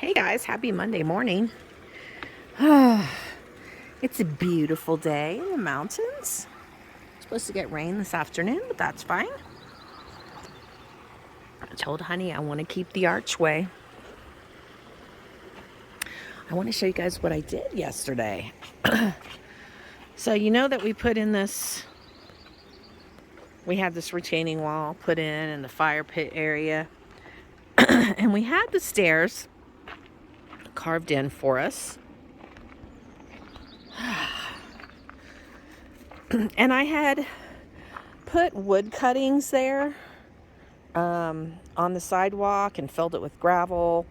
Hey guys, happy Monday morning. It's a beautiful day in the mountains. It's supposed to get rain this afternoon, but that's fine. I told Honey I want to keep the archway. I want to show you guys what I did yesterday. So you know that we put in this, we had this retaining wall put in the fire pit area. And we had the stairs carved in for us. And I had put wood cuttings there on the sidewalk and filled it with gravel,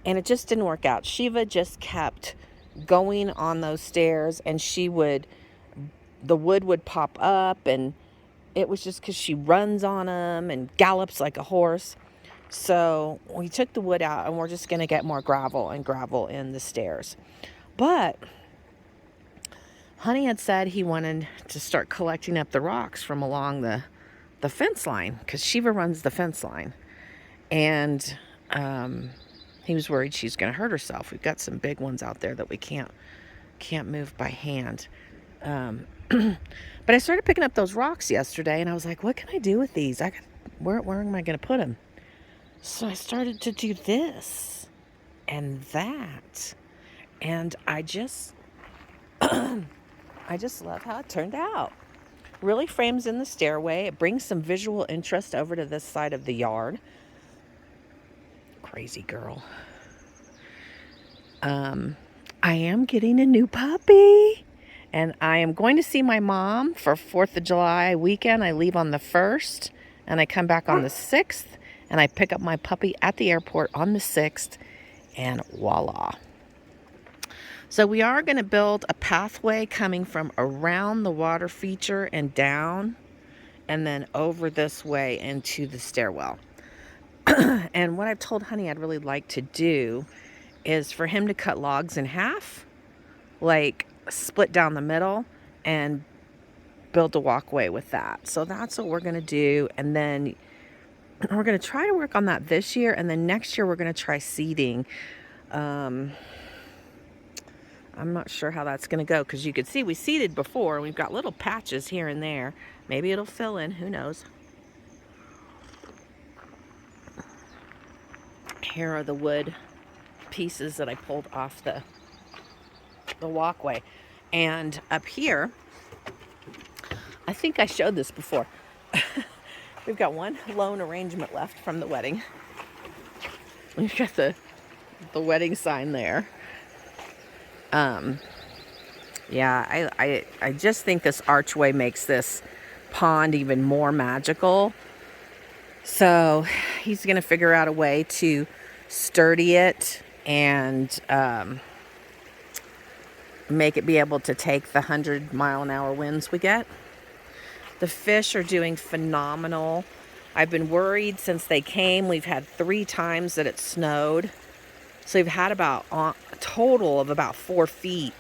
and it just didn't work out. Shiva just kept going on those stairs, and the wood would pop up, and it was just because she runs on them and gallops like a horse. So we took the wood out, and we're just going to get more gravel in the stairs. But Honey had said he wanted to start collecting up the rocks from along the fence line, because Shiva runs the fence line. And he was worried she's going to hurt herself. We've got some big ones out there that we can't move by hand. But I started picking up those rocks yesterday, and I was like, what can I do with these? Where am I going to put them? So I started to do this and that. And I just love how it turned out. Really frames in the stairway. It brings some visual interest over to this side of the yard. Crazy girl. I am getting a new puppy, and I am going to see my mom for 4th of July weekend. I leave on the 1st, and I come back on the 6th, and I pick up my puppy at the airport on the 6th, and voila. So we are going to build a pathway coming from around the water feature and down, and then over this way into the stairwell. And what I've told Honey I'd really like to do is for him to cut logs in half, like split down the middle, and build a walkway with that. So that's what we're going to do. And then we're going to try to work on that this year. And then next year we're going to try seeding. I'm not sure how that's going to go, because you could see we seeded before, and we've got little patches here and there. Maybe it'll fill in. Who knows? Here are the wood pieces that I pulled off the walkway. And up here, I think I showed this before. We've got one lone arrangement left from the wedding. We've got the wedding sign there. Yeah, I just think this archway makes this pond even more magical. So he's going to figure out a way to sturdy it and make it be able to take the 100-mile-an-hour winds we get. The fish are doing phenomenal. I've been worried since they came. We've had 3 times that it snowed. So we've had about a total of about 4 feet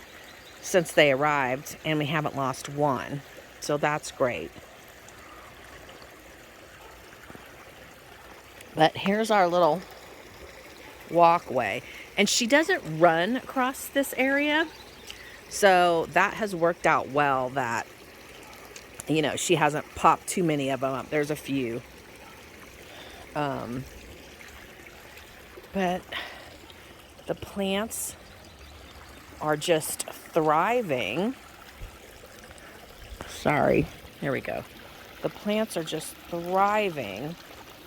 since they arrived, and we haven't lost one. So that's great. But here's our little walkway. And she doesn't run across this area. So that has worked out well, that, you know, she hasn't popped too many of them up. There's a few. But the plants are just thriving. Sorry. Here we go. The plants are just thriving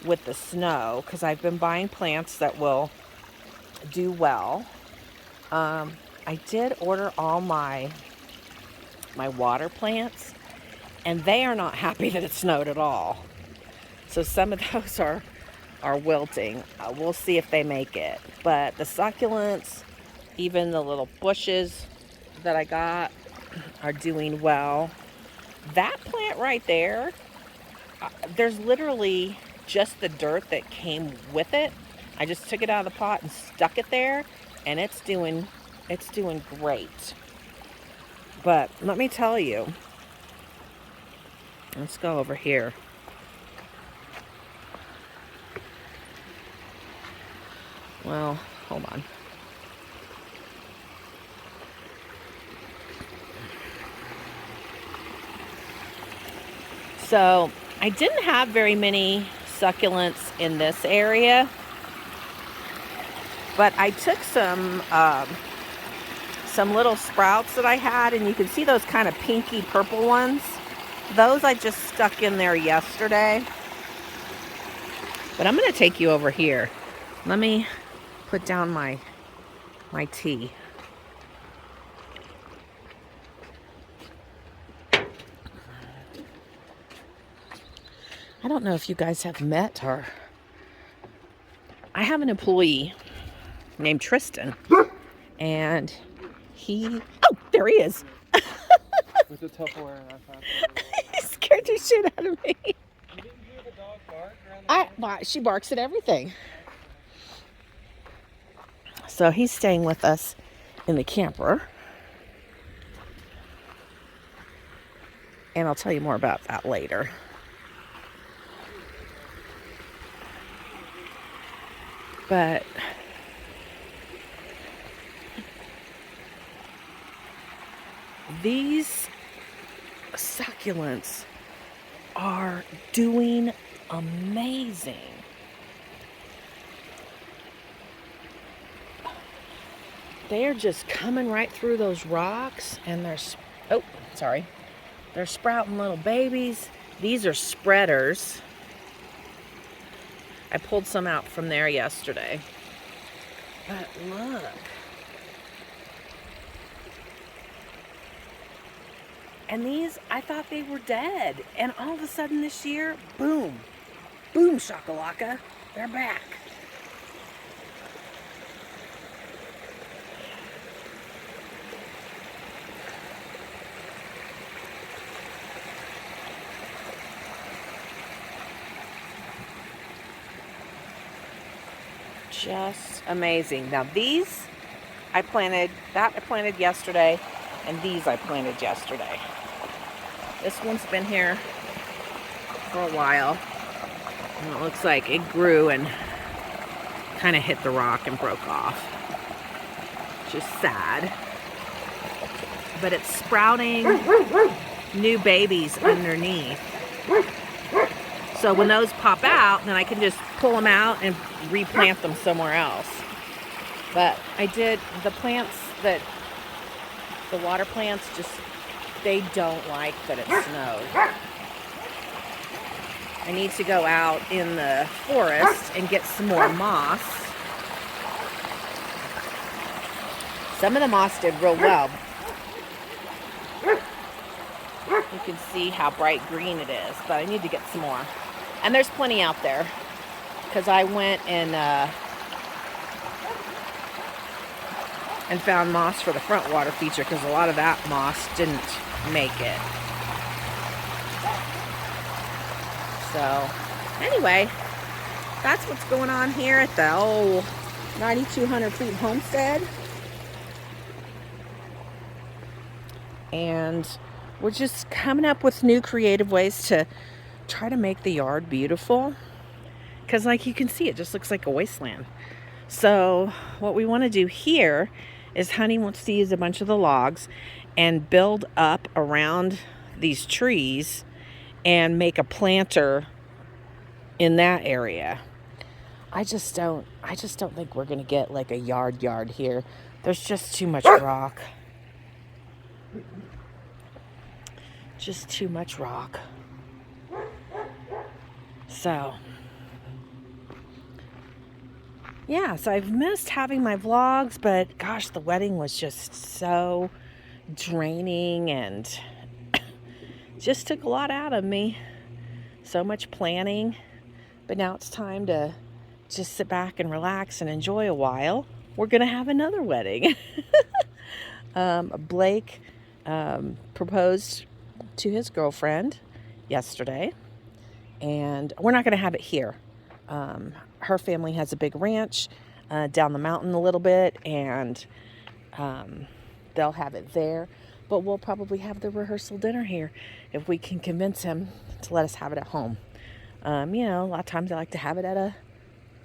with the snow, because I've been buying plants that will do well. I did order all my water plants, and they are not happy that it snowed at all. So some of those are wilting. We'll see if they make it. But the succulents, even the little bushes that I got, are doing well. That plant right there, there's literally just the dirt that came with it. I just took it out of the pot and stuck it there, and it's doing great. But let me tell you, let's go over here. Well, hold on. So I didn't have very many succulents in this area, but I took some little sprouts that I had, and you can see those kind of pinky purple ones. Those I just stuck in there yesterday. But I'm going to take you over here. Let me put down my tea. I don't know if you guys have met her. I have an employee named Tristan, and oh, there he is. With the Tupperware in our pocket. He scared the shit out of me. You didn't hear the dog bark around the She barks at everything. So he's staying with us in the camper. And I'll tell you more about that later. But these succulents are doing amazing. They are just coming right through those rocks, and they're sprouting little babies. These are spreaders. I pulled some out from there yesterday. But look. And these, I thought they were dead. And all of a sudden this year, boom. Boom shakalaka. They're back. Just amazing. Now these I planted yesterday, and these I planted yesterday. This one's been here for a while, and it looks like it grew and kind of hit the rock and broke off. Just sad. But it's sprouting new babies underneath. So when those pop out, then I can just pull them out and replant them somewhere else. But I did, the water plants, they don't like that it snowed. I need to go out in the forest and get some more moss. Some of the moss did real well. You can see how bright green it is, but I need to get some more. And there's plenty out there, because I went and found moss for the front water feature, because a lot of that moss didn't make it. So anyway, that's what's going on here at the old 9,200 feet homestead. And we're just coming up with new creative ways to try to make the yard beautiful, because like you can see, it just looks like a wasteland. So what we want to do here is Honey wants to use a bunch of the logs and build up around these trees and make a planter in that area. I just don't think we're gonna get like a yard here. There's just too much rock. Just too much rock. So, yeah, so I've missed having my vlogs, but gosh, the wedding was just so draining and just took a lot out of me. So much planning, but now it's time to just sit back and relax and enjoy a while. We're gonna have another wedding. Blake proposed to his girlfriend yesterday, and we're not gonna have it here. Her family has a big ranch down the mountain a little bit, and they'll have it there. But we'll probably have the rehearsal dinner here if we can convince him to let us have it at home. You know, a lot of times I like to have it at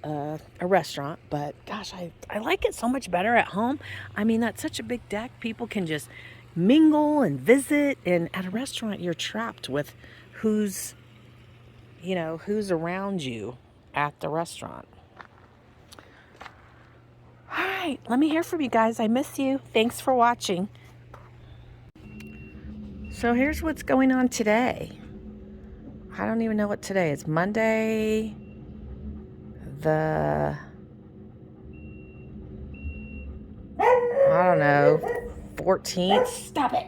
a restaurant, but gosh, I like it so much better at home. I mean, that's such a big deck. People can just mingle and visit, and at a restaurant you're trapped with who's, who's around you at the restaurant. All right, let me hear from you guys. I miss you. Thanks for watching. So here's what's going on today. I don't even know what today is. Monday, I don't know, 14th. Stop it.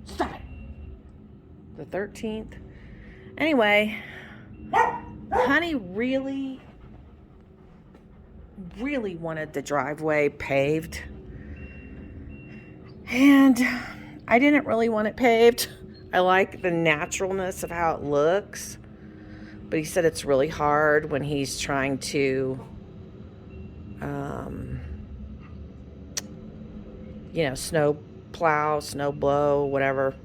Stop it. The 13th. Anyway, Honey really wanted the driveway paved. And I didn't really want it paved. I like the naturalness of how it looks. But he said it's really hard when he's trying to, snow plow, snow blow, whatever.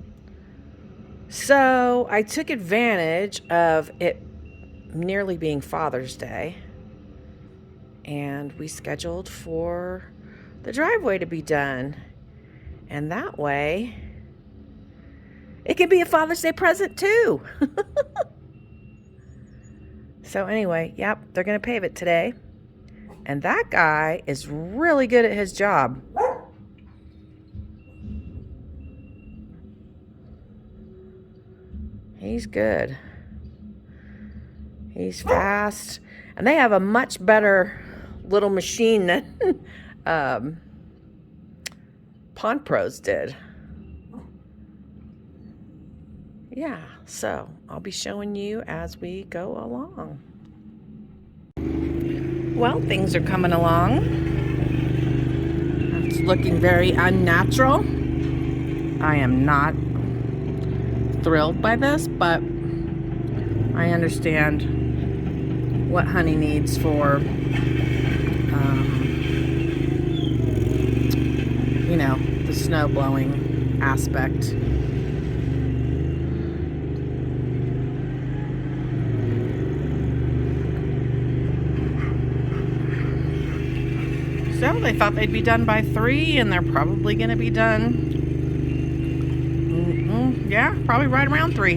So I took advantage of it nearly being Father's Day. And we scheduled for the driveway to be done. And that way, it can be a Father's Day present too. So anyway, yep, they're going to pave it today. And that guy is really good at his job. He's good. He's fast. And they have a much better little machine than Pond Pros did. Yeah, so I'll be showing you as we go along. Well, things are coming along. It's looking very unnatural. I am not thrilled by this, but I understand what Honey needs for, the snow blowing aspect. So they thought they'd be done by 3, and they're probably going to be done, yeah, probably right around 3.